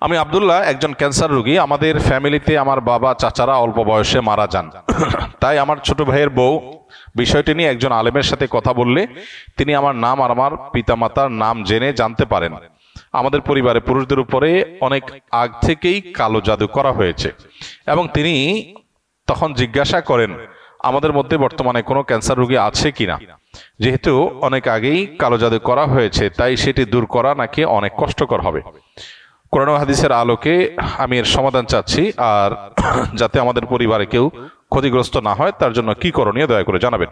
আমি আব্দুল্লাহ, একজন ক্যান্সার রোগী। আমাদের ফ্যামিলিতে আমার বাবা চাচারা অল্প বয়সে মারা যান। তাই আমার ছোট ভাইয়ের বউ বিষয়টি নিয়ে একজন আলেমের সাথে কথা বললে তিনি আমার নাম আর আমার পিতামাতার নাম জেনে জানতে পারেন আমাদের পরিবারে পুরুষদের উপরে অনেক আগ থেকেই কালো জাদু করা হয়েছে, এবং তিনি তখন জিজ্ঞাসা করেন আমাদের মধ্যে বর্তমানে কোনো ক্যান্সার রোগী আছে কিনা। যেহেতু অনেক আগেই কালো জাদু করা হয়েছে, তাই সেটি দূর করা নাকি অনেক কষ্টকর হবে। কোরআন ও হাদিসের আলোকে আমি এর সমাধান চাচ্ছি, আর যাতে আমাদের পরিবারে কেউ ক্ষতিগ্রস্ত না হয় তার জন্য কি করণীয় দয়া করে জানাবেন।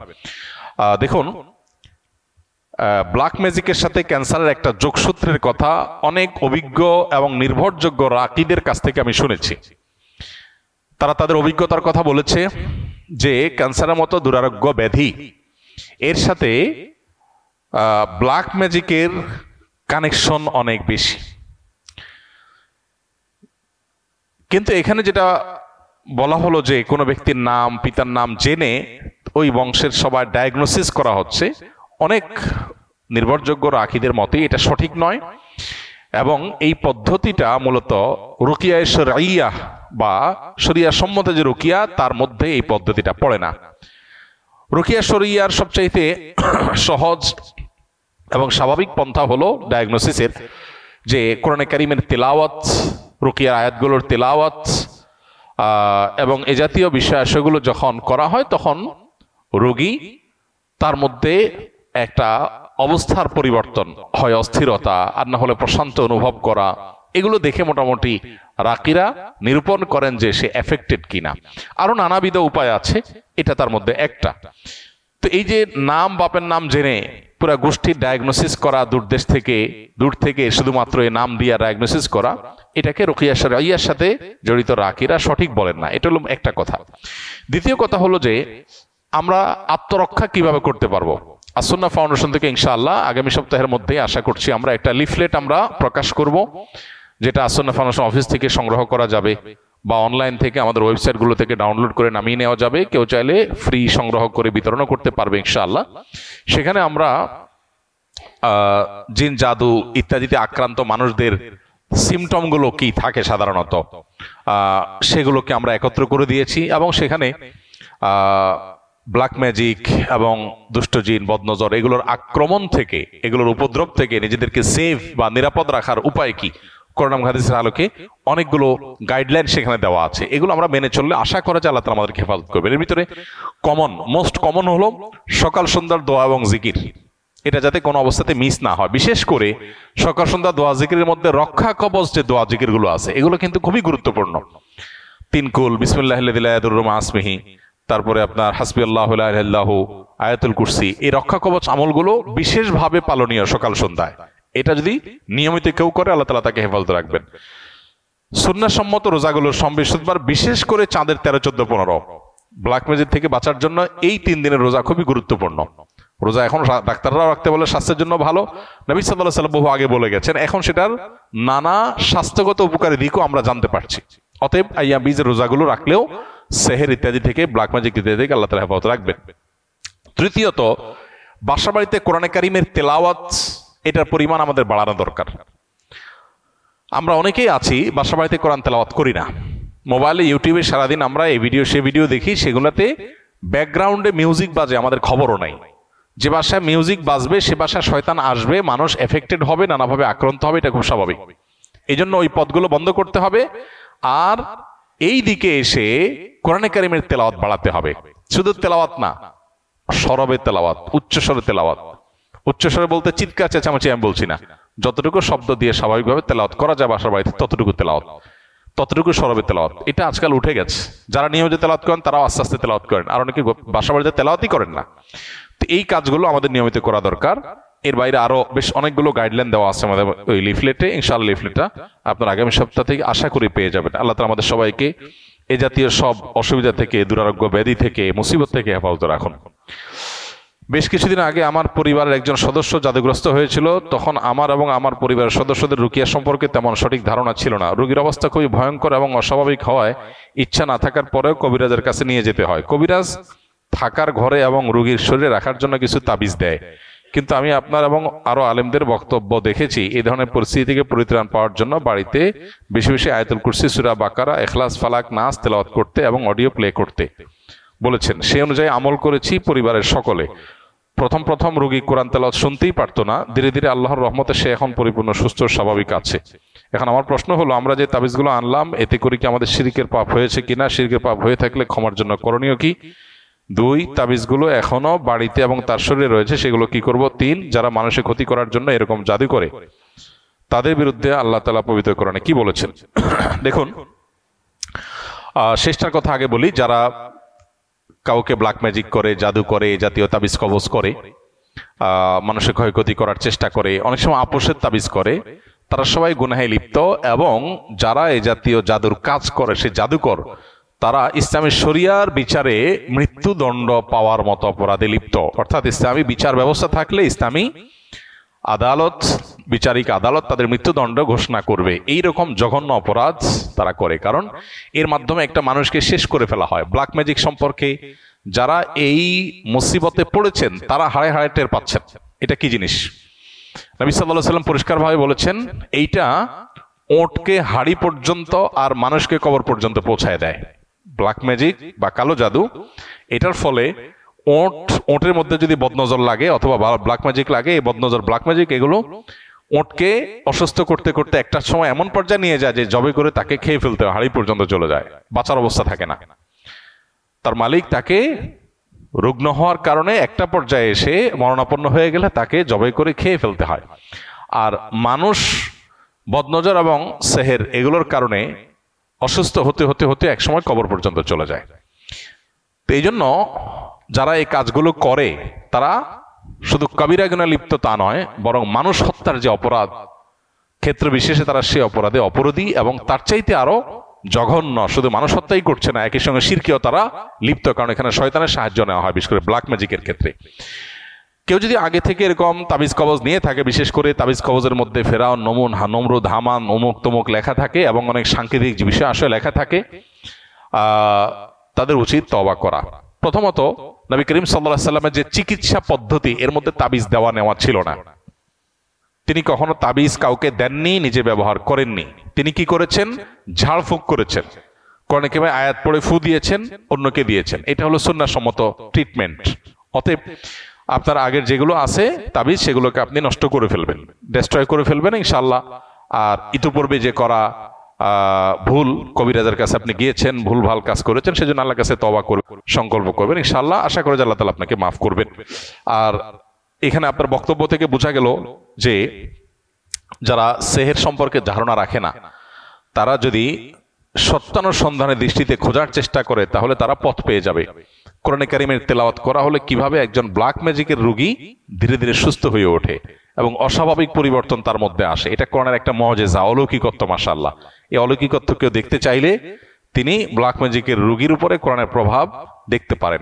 দেখুন, ব্ল্যাক ম্যাজিকের সাথে ক্যান্সারের একটা যোগসূত্রের কথা অনেক অভিজ্ঞ এবং নির্ভরযোগ্য রাকিদের কাছ থেকে আমি শুনেছি। তারা তাদের অভিজ্ঞতার কথা বলেছে যে ক্যান্সারের মতো দুরারোগ্য ব্যাধি এর সাথে ব্ল্যাক ম্যাজিকের কানেকশন অনেক বেশি। কিন্তু এখানে যেটা বলা হলো যে কোনো ব্যক্তির নাম পিতার নাম জেনে ওই বংশের সবার ডায়াগনোসিস করা হচ্ছে, অনেক নির্ভরযোগ্য রাকিদের মতে এটা সঠিক নয়, এবং এই পদ্ধতিটা মূলত রুকিয়া শরঈয়া বা শরিয়া সম্মত যে রুকিয়া তার মধ্যে এই পদ্ধতিটা পড়ে না। রুকিয়া শরঈয়ার সবচাইতে সহজ এবং স্বাভাবিক পন্থা হলো ডায়াগনোসিসের, যে কোরআনে কারিমের তেলাওয়াত, রুকিয়ার আয়াতগুলোর তেলাওয়াত এবং এ জাতীয় বিষয়গুলো যখন করা হয় তখন রোগী তার মধ্যে একটা অবস্থার পরিবর্তন হয়, অস্থিরতা আর না হলে প্রশান্ত অনুভব করা, এগুলো দেখে মোটামুটি রাকিরা নিরূপণ করেন যে সে এফেক্টেড কিনা। আরো নানাবিধ উপায় আছে, এটা তার মধ্যে একটা। তো এই যে নাম বাপের নাম জেনে পুরা গোষ্ঠীর ডায়াগনোসিস করা, দূর থেকে শুধুমাত্র এই নাম দিয়ে ডায়াগনোসিস করা, এটাকে রুকিয়া শরঈয়ার সাথে জড়িত রাকিরা সঠিক বলেন না। এটা হলো একটা কথা। দ্বিতীয় কথা হলো যে আমরা আত্মরক্ষা কিভাবে করতে পারবো। আসুন্নাহ ফাউন্ডেশন থেকে ইনশাআল্লাহ আগামী সপ্তাহের মধ্যে আশা করছি আমরা একটা লিফলেট আমরা প্রকাশ করব, যেটা আসুন্নাহ ফাউন্ডেশন অফিস থেকে সংগ্রহ করা যাবে বা অনলাইন থেকে আমাদের ওয়েবসাইটগুলো থেকে ডাউনলোড করে নামিয়ে নেওয়া যাবে। কেউ চাইলে ফ্রি সংগ্রহ করে বিতরণও করতে পারবে ইনশাআল্লাহ। সেখানে আমরা জিন জাদু ইত্যাদিতে আক্রান্ত মানুষদের সিমটম গুলো কি থাকে সাধারণত সেগুলোকে আমরা একত্র করে দিয়েছি, এবং সেখানে ব্ল্যাক ম্যাজিক এবং দুষ্ট জিন বদনজর এগুলোর আক্রমণ থেকে, এগুলোর উপদ্রব থেকে নিজেদেরকে সেফ বা নিরাপদ রাখার উপায় কি কোরআন এবং হাদিসের আলোকে অনেকগুলো গাইডলাইন সেখানে দেওয়া আছে। এগুলো আমরা মেনে চললে আশা করা যায় আল্লাহ তাআলা আমাদেরকে হেফাজত করবেন। এর ভিতরে মোস্ট কমন হলো সকাল সন্ধ্যার দোয়া এবং জিকির। এটা যাতে কোনো অবস্থাতে মিস না হয়। বিশেষ করে সকাল সন্ধ্যা দোয়া জিকিরের মধ্যে রক্ষা কবচ যে দোয়া জিকির গুলো আছে এগুলো কিন্তু খুবই গুরুত্বপূর্ণ। তিনকুল, বিসমিল্লাহিল্লাযী লা ইয়াদুররু মা ইসমিহি, তারপরে আপনার হাসবিয়াল্লাহু লা ইলাহা ইল্লাহু, আয়াতুল কুরসি, এই রক্ষা কবচ আমলগুলো বিশেষভাবে পালনীয় সকাল সন্ধ্যায়। এটা যদি নিয়মিত কেউ করে আল্লাহ তাআলা তাকে হেফাজত রাখবেন। সুন্নাহসম্মত রোজাগুলোর সম্বিশুদ্ধবার, বিশেষ করে চাঁদের 13, 14, 15 ব্ল্যাক ম্যাজিক থেকে বাঁচার জন্য এই 3 দিনের রোজা খুবই গুরুত্বপূর্ণ। রোজা এখন ডাক্তাররাও রাখতে বলে, স্বাস্থ্যের জন্য ভালো, নবী সাল্লাল্লাহু আলাইহি ওয়াসাল্লাম বহু আগে বলে গেছেন। এখন সেটার নানা স্বাস্থ্যগত উপকারী দিকও আমরা জানতে পারছি। অতএব আইয়াম বীজের রোজাগুলো রাখলেও সেহের ইত্যাদি থেকে, ব্ল্যাক ম্যাজিক ইত্যাদি থেকে আল্লাহ তাআলা হেফাজত রাখবেন। তৃতীয়ত, বাসা বাড়িতে কোরআনে কারিমের তেলাওয়াত এটার পরিমাণ আমাদের বাড়ানো দরকার। আমরা অনেকেই আছি বাসা বাড়িতে কোরআন তেলাওয়াত করি না, মোবাইলে ইউটিউবে সারাদিন আমরা এই ভিডিও সে ভিডিও দেখি, সেগুলোতে ব্যাকগ্রাউন্ডে মিউজিক বাজে, আমাদের খবরও নাই। যে বাসায় মিউজিক বাজবে সে বাসায় শয়তান আসবে, মানুষ এফেক্টেড হবে, নানাভাবে আক্রান্ত হবে, এটা খুব স্বাভাবিক। এই জন্য ওই পথগুলো বন্ধ করতে হবে। আর এই দিকে এসে কোরআনে কারিমের তেলাওয়াত বাড়াতে হবে। শুধু তেলাওয়াত না, সরবে তেলাওয়াত, উচ্চস্বরে তেলাওয়াত। উচ্চস্বরে বলতে চিৎকার চেঁচামেচি আমি বলছি না, যতটুকু শব্দ দিয়ে স্বাভাবিকভাবে তেলাওয়াত করা যায় বাসার বাড়িতে ততটুকু তেলাওয়াত, ততটুকু সরবে তেলাওয়াত। এটা আজকাল উঠে গেছে। যারা নিয়মিত তেলাওয়াত করেন তারাও আস্তে আস্তে তেলাওয়াত করেন, আর অনেকে বাসা বাড়িতে তেলাওয়াতই করেন না। তো এই কাজগুলো আমাদের নিয়মিত করা দরকার। এর বাইরে আরো বেশ অনেকগুলো গাইডলাইন দেওয়া আছে আমাদের ওই লিফলেটে। ইনশাআল্লাহ লিফলেটটা আপনার আগামী সপ্তাহ থেকে আশা করি পেয়ে যাবেন। আল্লাহ তাআলা আমাদের সবাইকে এ জাতীয় সব অসুবিধা থেকে, দুরারোগ্য ব্যাধি থেকে, মুসিবত থেকে হেফাজত রাখুন। বেশ কিছুদিন আগে আমার পরিবারের একজন সদস্য জাদুগ্রস্ত হয়েছিল। তখন আমার এবং আমার পরিবারের সদস্যদের রুকিয়া সম্পর্কে তেমন সঠিক ধারণা ছিল না। রোগীর অবস্থা খুবই ভয়ঙ্কর এবং অস্বাভাবিক হওয়ায় ইচ্ছা না থাকার পরেও কবিরাজের কাছে নিয়ে যেতে হয়। কবিরাজ থাকার ঘরে এবং রোগীর শরীরে রাখার জন্য কিছু তাবিজ দেয়, কিন্তু আমি আপনার এবং আরো আলেমদের বক্তব্য দেখেছি এই ধরনের পরিস্থিতি থেকে পরিত্রাণ পাওয়ার জন্য বাড়িতে বেশি বেশি আয়াতুল কুরসি, সূরা বাকারা, ইখলাস, ফালাক, নাস তেলাওয়াত করতে এবং অডিও প্লে করতে বলেছেন। সেই অনুযায়ী আমল করেছি পরিবারের সকলে। প্রথম প্রথম রোগী কোরআন তেলাওয়াত শুনতেই পারতো না, ধীরে ধীরে আল্লাহর রহমতে সে এখন পরিপূর্ণ সুস্থ স্বাভাবিক আছে। এখন আমার প্রশ্ন হলো, আমরা যে তাবিজগুলো আনলাম এতে করে কি আমাদের শিরকের পাপ হয়েছে কিনা? শিরকের পাপ হয়ে থাকলে ক্ষমার জন্য করণীয় কি? 2, তাবিজগুলো এখনো বাড়িতে এবং তার শরীরে রয়েছে, সেগুলো কি করব? 3, যারা মানুষের ক্ষতি করার জন্য এরকম জাদু করে তাদের বিরুদ্ধে আল্লাহ তাআলা পবিত্র কোরআনে কি বলেছেন? দেখুন, শেষটার কথা আগে বলি। যারা কাউকে ব্ল্যাক ম্যাজিক করে, জাদু করে, জাতীয় তাবিজ কবজ করে, মানুষের ক্ষয়ক্ষতি করার চেষ্টা করে, অনেক সময় আপোষের তাবিজ করে, তারা সবাই গুনাহে লিপ্ত। এবং যারা এই জাতীয় জাদুর কাজ করে, সে জাদুকর, তারা ইসলামী শরিয়ার বিচারে মৃত্যুদণ্ড পাওয়ার মতো অপরাধে লিপ্ত। অর্থাৎ ইসলামী বিচার ব্যবস্থা থাকলে ইসলামী আদালত, বিচারিক আদালত তাদের মৃত্যুদণ্ড ঘোষণা করবে। এইরকম জঘন্য অপরাধ তারা করে, কারণ এর মাধ্যমে একটা মানুষকে শেষ করে ফেলা হয়। ব্ল্যাক ম্যাজিক সম্পর্কে যারা এই মুসিবতে পড়েছেন তারা হাড়ে হাড়ে টের পাচ্ছেন এটা কি জিনিস। নবী সাল্লাল্লাহু আলাইহি ওয়াসাল্লাম পরিষ্কারভাবে বলেছেন, এইটা ওটকে হাড়ি পর্যন্ত আর মানুষকে কবর পর্যন্ত পৌঁছায় দেয়। ব্ল্যাক ম্যাজিক বা কালো জাদু, এটার ফলে ওটের মধ্যে যদি বদনজর লাগে অথবা ব্ল্যাক ম্যাজিক লাগে, এই বদনজর, ব্ল্যাক ম্যাজিক এগুলো ওটকে অসুস্থ করতে করতে একটা সময় এমন পর্যায়ে নিয়ে যায় যে জবে করে তাকে খেয়ে ফেলতে হয়, হাড়ি পর্যন্ত চলে যায়, বাঁচার অবস্থা থাকে না। তার মালিক তাকে রুগ্ন হওয়ার কারণে একটা পর্যায়ে এসে মরণাপন্ন হয়ে গেলে তাকে জবে করে খেয়ে ফেলতে হয়। আর মানুষ বদনজর এবং সেহের এগুলোর কারণে অসুস্থ হতে হতে হতে একসময় কবর পর্যন্ত চলে যায়। তো এই জন্য যারা এই কাজগুলো করে তারা শুধু কবিরা গুনাহে লিপ্ত তা নয়, বরং মানুষ হত্যার যে অপরাধ ক্ষেত্র বিশেষে তারা সে অপরাধে অপরাধী, এবং তার চাইতে আরো জঘন্য। শুধু মানুষ হত্যাই করছে না, একই সঙ্গে শিরকেও তারা লিপ্ত, কারণ এখানে শয়তানের সাহায্য নেওয়া হয়, বিশেষ করে ব্ল্যাক ম্যাজিকের ক্ষেত্রে। কেউ যদি আগে থেকে এরকম তাবিজ কবজ নিয়ে থাকে, বিশেষ করে তাবিজ কবজের মধ্যে ফেরাউন, নমরুদ, হামান, অমুক তমুক লেখা থাকে এবং অনেক সাংকেতিক বিষয় আসলে লেখা থাকে, তাদের উচিত তওবা করা। প্রথমত, নবী করিম সাল্লাল্লাহু আলাইহি ওয়াসাল্লামের যে চিকিৎসা পদ্ধতি, এর মধ্যে তাবিজ দেওয়া নেওয়া ছিল না। তিনি কখনো তাবিজ কাউকে দেননি, নিজে ব্যবহার করেননি। তিনি কি করেছেন? ঝাড়ফুঁক করেছেন, কোরআনে কারিমে আয়াত পড়ে ফু দিয়েছেন, অন্যকে দিয়েছেন। এটা হলো সুন্নাহসম্মত ট্রিটমেন্ট। অতএব আপনার আগের যেগুলো আছে তাবিজ, সেগুলোকে আপনি নষ্ট করে ফেলবেন, ডেস্ট্রয় করে ফেলবেন ইনশাআল্লাহ। আর ইতিপূর্বে যে করা ভুল, কবিরাজের কাছে আপনি গিয়েছেন, ভুল ভাল কাজ করেছেন, সেজন্য আল্লাহর কাছে তওবা করবেন, সংকল্প করবেন ইনশাআল্লাহ। আশা করি যে আল্লাহ তাআলা আপনাকে মাফ করবেন। আর এখানে আপনার বক্তব্য থেকে বোঝা গেল যে যারা সেহের সম্পর্কে ধারণা রাখে না, তারা যদি সত্যানুসন্ধানের দৃষ্টিতে খোঁজার চেষ্টা করে তাহলে তারা পথ পেয়ে যাবে। কোরআনে কারিমের তেলাওয়াত করা হলে কিভাবে একজন ব্ল্যাক ম্যাজিকের রোগী ধীরে ধীরে সুস্থ হয়ে ওঠে এবং অস্বাভাবিক পরিবর্তন তার মধ্যে আসে, এটা কোরআনের একটা মুজিজা, অলৌকিকত্ব। মাশাআল্লাহ, এই অলৌকিকত্ব কেউ দেখতে চাইলে তিনি ব্ল্যাক ম্যাজিকের রোগীর উপরে কোরআনের প্রভাব দেখতে পারেন।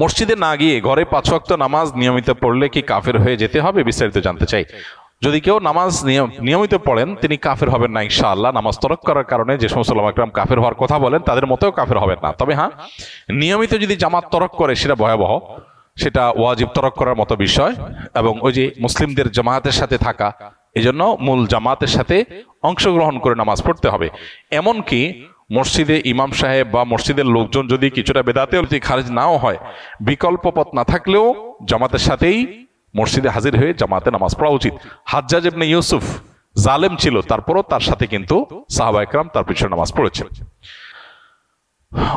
মসজিদে না গিয়ে ঘরে 5 ওয়াক্ত নামাজ নিয়মিত পড়লে কি কাফের হয়ে যেতে হবে? বিস্তারিত জানতে চাই। যদি কেউ নামাজ নিয়মিত পড়েন তিনি কাফের হবেন না ইনশাআল্লাহ। নামাজ তরক করার কারণে যে সমস্ত উলামা কিরাম কাফের হওয়ার কথা বলেন তাদের মতেও কাফের হবেন না। তবে হ্যাঁ, নিয়মিত যদি জামাত তরক করে সেটা ভয়াবহ, সেটা ওয়াজিব তরক করার মতো বিষয়। এবং ওই যে মুসলিমদের জামাতের সাথে থাকা, এজন্য মূল জামাতের সাথে অংশগ্রহণ করে নামাজ পড়তে হবে। এমনকি মসজিদে ইমাম সাহেব বা মসজিদের লোকজন যদি কিছুটা বেদাতে খারিজ নাও হয়, বিকল্প পথ না থাকলেও জামাতের সাথেই মসজিদে হাজির হয়ে জামাতে নামাজ পড়া উচিত। হাজ্জাজ ইবনে ইউসুফ জালেম ছিল, তারপরও তার সাথে কিন্তু সাহাবা ইকরাম তার পিছনে নামাজ পড়েছেন।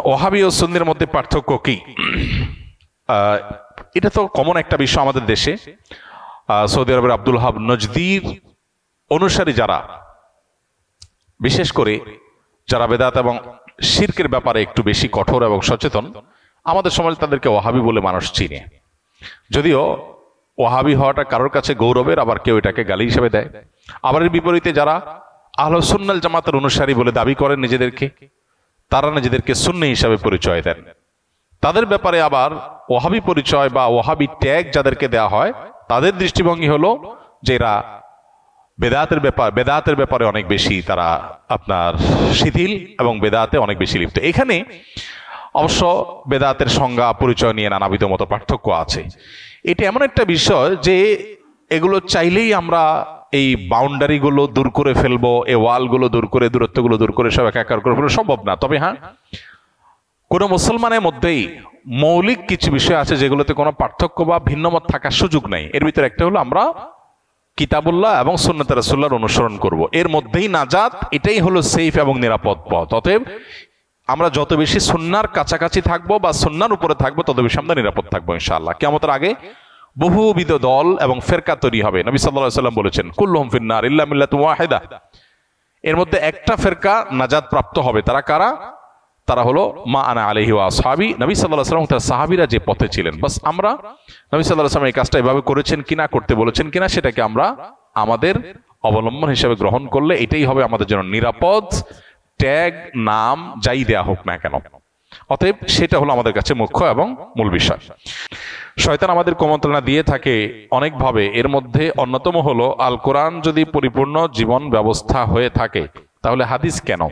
ওয়াহাবি ও সুন্নির মধ্যে পার্থক্য কি? এটা তো কমন একটা বিষয় আমাদের দেশে। সৌদি আরবের আব্দুল ওয়াহাব নজদির অনুসারী যারা, বিশেষ করে যারা বেদাত এবং শিরকের ব্যাপারে একটু বেশি কঠোর এবং সচেতন, আমাদের সমাজে তাদেরকে ওয়াহাবি বলে মানুষ চিনে। যদিও ওয়াহাবি হওয়াটা কারোর কাছে গৌরবের, আবার কেউ এটাকে গালি হিসেবে দেয়। আবার এর বিপরীতে যারা আহলে সুন্নাল জামাতের অনুসারী বলে দাবি করেন নিজেদেরকে, তারা নিজেদেরকে সুন্নি হিসাবে পরিচয় দেন। তাদের ব্যাপারে আবার ওয়াহাবি পরিচয় বা ওয়াহাবি ট্যাগ যাদেরকে দেওয়া হয়, তাদের দৃষ্টিভঙ্গি হলো যে এরা বেদাতের ব্যাপারে অনেক বেশি তারা আপনার শিথিল এবং বেদাতে অনেক বেশি লিপ্ত। এখানে অবশ্য বেদাতের সংজ্ঞা পরিচয় নিয়ে নানাবিধ মত পার্থক্য আছে। এটা এমন একটা বিষয় যে এগুলো চাইলেই আমরা এই বাউন্ডারিগুলো দূর করে ফেলবো, এই ওয়ালগুলো দূর করে, দূরত্বগুলো দূর করে সব একাকার করে ফেলবো সম্ভব না। তবে হ্যাঁ, কোন মুসলমানের মধ্যেই মৌলিক কিছু বিষয় আছে যেগুলোতে কোনো পার্থক্য বা ভিন্নমত থাকার সুযোগ নাই। এর ভিতরে একটা হলো আমরা কিতাবুল্লাহ এবং সুন্নাত রাসূলুল্লাহর অনুসরণ করব, এর মধ্যেই নাজাত, এটাই হলো সেফ এবং নিরাপদ পথ। অতএব আমরা যত বেশি সুন্নাহর কাছাকাছি থাকবো বা সুন্নাহর উপরে থাকবো তত বেশি আমরা নিরাপদ থাকবো ইনশাআল্লাহ। কিয়ামতের আগে বহুবিধ দল এবং ফেরকা তৈরি হবে। নবী সাল্লাল্লাহু আলাইহি ওয়াসাল্লাম বলেছেন, কুল্লুহুম ফিন্নার ইল্লা মিল্লাতুন ওয়াহিদা, এর মধ্যে একটা ফেরকা নাজাত প্রাপ্ত হবে। তারা কারা? তারা হলো মা আনা আলাইহি ওয়া আসহাবি, নবী সাল্লাল্লাহু আলাইহি ওয়াসাল্লাম তার সাহাবীরা যে পথে ছিলেন। বাস আমরা নবী সাল্লাল্লাহু আলাইহি ওয়াসাল্লাম এই কাজটা এভাবে করেছেন কিনা, করতে বলেছেন কিনা, সেটাকে আমরা আমাদের অবলম্বন হিসেবে গ্রহণ করলে এটাই হবে আমাদের জন্য নিরাপদ। ট্যাগ, নাম যাই দেয়া হোক না কেন, অতএব সেটা হলো আমাদের কাছে মুখ্য এবং মূল বিষয়। শয়তান আমাদের কুমন্ত্রণা দিয়ে থাকে অনেকভাবে, এর মধ্যে অন্যতম হলো আল কোরআন যদি পরিপূর্ণ জীবন ব্যবস্থা হয়ে থাকে তাহলে হাদিস কেন?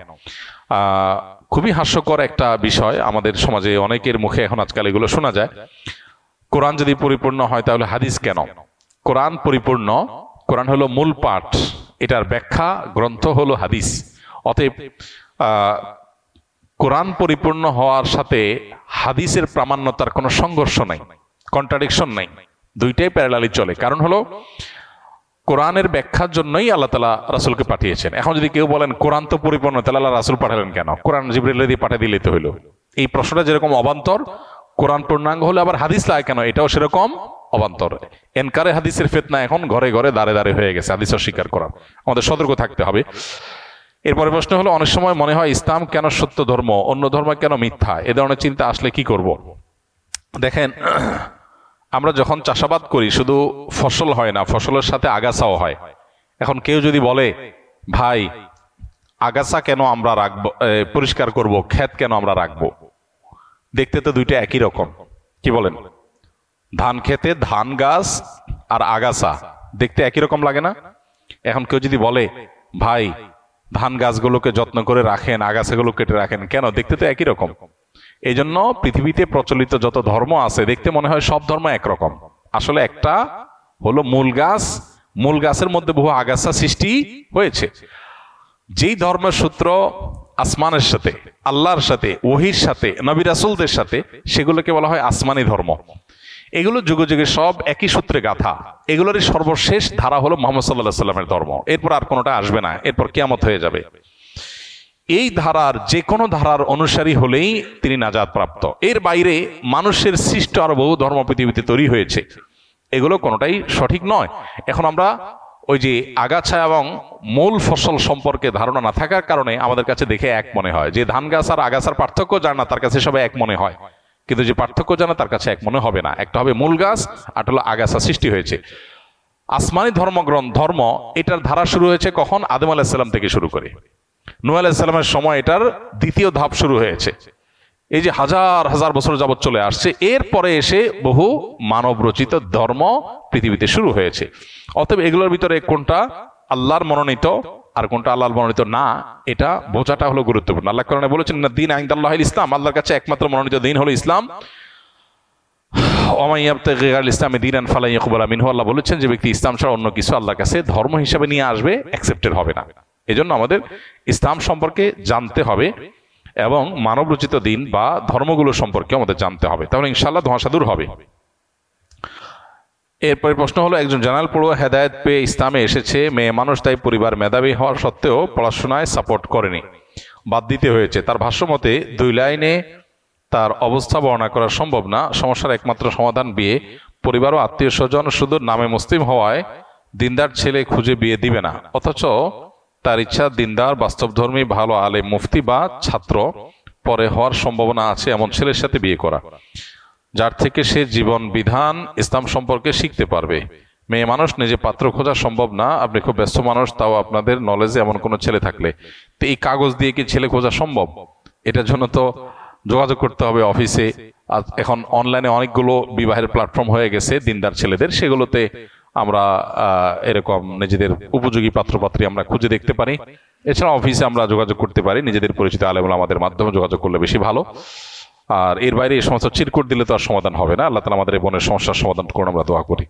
খুবই হাস্যকর একটা বিষয়, আমাদের সমাজে অনেকের মুখে এখন আজকাল এগুলো শোনা যায়। কোরআন যদি পরিপূর্ণ হয় তাহলে হাদিস কেন? কোরআন পরিপূর্ণ, কোরআন হলো মূল পাঠ, এটার ব্যাখ্যা গ্রন্থ হলো হাদিস। অতএব কোরআন পরিপূর্ণ হওয়ার সাথে হাদিসের প্রামাণ্যতার কোনো সংঘর্ষ নাই, কন্ট্রাডিকশন নাই, দুইটাই প্যারালালি চলে। কারণ হলো কোরআনের ব্যাখ্যার জন্যই আল্লাহ তাআলা রাসূলকে পাঠিয়েছেন। এখন যদি কেউ বলেন কোরআন তো পরিপূর্ণ, তাহলে আল্লাহ রাসূল পাঠালেন কেন? কোরআন জিবরিল দিয়ে পাঠিয়ে দিলেই তো হলো। এই প্রশ্নটা যেরকম অবান্তর, কোরআন পূর্ণাঙ্গ হলে আবার হাদিস লাগে কেন, এটাও সেরকম অবান্তর। এনকারে হাদিসের ফিতনা এখন ঘরে ঘরে দাঁড়ে দাঁড়ে হয়ে গেছে, হাদিস অস্বীকার করা। আমাদের সতর্ক থাকতে হবে। এরপরে প্রশ্ন হলো, অনেক সময় মনে হয় ইসলাম কেন সত্য ধর্ম, অন্য ধর্ম কেন মিথ্যা? এ ধরনের চিন্তা আসলে কি করব? দেখেন, আমরা যখন চাষাবাদ করি শুধু ফসল হয় না, ফসলের সাথে আগাছাও হয়। এখন কেউ যদি বলে, ভাই আগাছা কেন আমরা রাখবো, পরিষ্কার করব, ক্ষেত কেন আমরা রাখবো? দেখতে তো দুইটা একই রকম, কি বলেন? ধান খেতে ধান গাছ আর আগাছা দেখতে একই রকম লাগে না? এখন কেউ যদি বলে, ভাই ধান গাছগুলোকে যত্ন করে রাখেন, আগাছাগুলো কেটে রাখেন, কেন? দেখতে তো একই রকম। এই জন্য পৃথিবীতে প্রচলিত যত ধর্ম আছে দেখতে মনে হয় সব ধর্ম একরকম, আসলে একটা হলো মূল গাছ, মূল গাছের মধ্যে বহু আগাছা সৃষ্টি হয়েছে। যেই ধর্মের সূত্র আসমানের সাথে, আল্লাহর সাথে, ওহির সাথে, নবী রাসূলদের সাথে, সেগুলোকে বলা হয় আসমানি ধর্ম। এগুলো যুগে যুগে সব একই সূত্রে গাথা। এগুলোরই সর্বশেষ ধারা হলো মুহাম্মদ সাল্লাল্লাহু আলাইহি ওয়াসাল্লামের ধর্ম। এরপর আর কোনোটা আসবে না, এরপর কিয়ামত হয়ে যাবে। এই ধারার যে কোনো ধারার অনুসারী হলেই তিনি নাজাত প্রাপ্ত। এর বাইরে মানুষের সৃষ্ট আরো বহু ধর্ম পৃথিবীতে তৈরি হয়েছে, এগুলো কোনোটাই সঠিক নয়। এখন আমরা ওই যে আগাছা এবং মূল ফসল সম্পর্কে ধারণা না থাকার কারণে আমাদের কাছে দেখে এক মনে হয়, যে ধান গাছ আর আগাছার পার্থক্য জানে না তার কাছে সবাই এক মনে হয়, কিন্তু যে পার্থক্য জানে তার কাছে এক মনে হবে না। একটা হবে মূল গাছ, আর হলো আগাছা সৃষ্টি হয়েছে। আসমানি ধর্ম এটার ধারা শুরু হয়েছে কখন? আদম আলাইহিস সালাম থেকে শুরু করে নূহ আলাইহিস সালামের সময় এটার দ্বিতীয় ধাপ শুরু হয়েছে। এই যে হাজার হাজার বছর যাবত চলে আসছে, এরপরে এসে বহু মানব রচিত ধর্ম পৃথিবীতে শুরু হয়েছে। অতএব এগুলোর ভিতরে কোনটা আল্লাহর মনোনীত আর কোনটা আল্লাহর মনোনীত না, এটা বোঝাটা হলো গুরুত্বপূর্ণ। আল্লাহ কোরআনে বলেছেন, না দীন ইনদাল্লাহিল ইসলাম, আল্লাহর কাছে একমাত্র মনোনীত দিন হলো ইসলাম। ওয়া মান ইয়াবতাগি গায়রাল ইসলামি দীনান ফালান ইয়াকবালা মিনহু, আল্লাহ বলেছেন যে ব্যক্তি ইসলাম ছাড়া অন্য কিছু আল্লাহর কাছে ধর্ম হিসেবে নিয়ে আসবে, অ্যাকসেপ্টেড হবে না। এজন্য আমাদের ইসলাম সম্পর্কে জানতে হবে এবং মানব রচিত দিন বা ধর্মগুলো সম্পর্কে আমাদের জানতে হবে, তাহলে ইনশাআল্লাহ ধোঁয়াশা দূর হবে। এরপরে প্রশ্ন হলো, একজন জেনারেল পড়ুয়া হেদায়েত পেয়ে ইসলামে এসেছে, মেয়ে মানুষ তাই পরিবার মেধাবী হওয়ার সত্ত্বেও পড়াশোনায় সাপোর্ট করেনি, বাদ দিতে হয়েছে। তার ভাষ্যমতে 2 লাইনে তার অবস্থা বর্ণনা করা সম্ভব না। সমস্যার একমাত্র সমাধান বিয়ে। পরিবার ও আত্মীয় স্বজন শুধু নামে মুসলিম হওয়ায় দিনদার ছেলে খুঁজে বিয়ে দিবে না, অথচ তার ইচ্ছা দিনদার বাস্তবধর্মী ভালো আলেম মুফতি বা ছাত্র পরে হওয়ার সম্ভাবনা আছে এমন ছেলের সাথে বিয়ে করা, যার থেকে সে জীবন বিধান ইসলাম সম্পর্কে শিখতে পারবে। মেয়ে মানুষ নিজে পাত্র খোঁজা সম্ভব না, আপনি খুব ব্যস্ত মানুষ, তাও আপনাদের নলেজে এমন কোনো ছেলে থাকলে তো এই কাগজ দিয়ে কি ছেলে খোঁজা সম্ভব? এটার জন্য তো যোগাযোগ করতে হবে অফিসে। আর এখন অনলাইনে অনেকগুলো বিবাহের প্ল্যাটফর্ম হয়ে গেছে দিনদার ছেলেদের, সেগুলোতে আমরা এরকম নিজেদের উপযোগী পাত্রপাত্রী আমরা খুঁজে দেখতে পারি। এছাড়া অফিসে আমরা যোগাযোগ করতে পারি, নিজেদের পরিচিত আলেম ওলামাদের মাধ্যমে যোগাযোগ করলে বেশি ভালো। আর এর বাইরে এই সমস্ত চিরকুট দিলে তো আর সমাধান হবে না। আল্লাহ তাআলা আমাদের এই বোনের সমস্যার সমাধান করুন, আমরা দোয়া করি।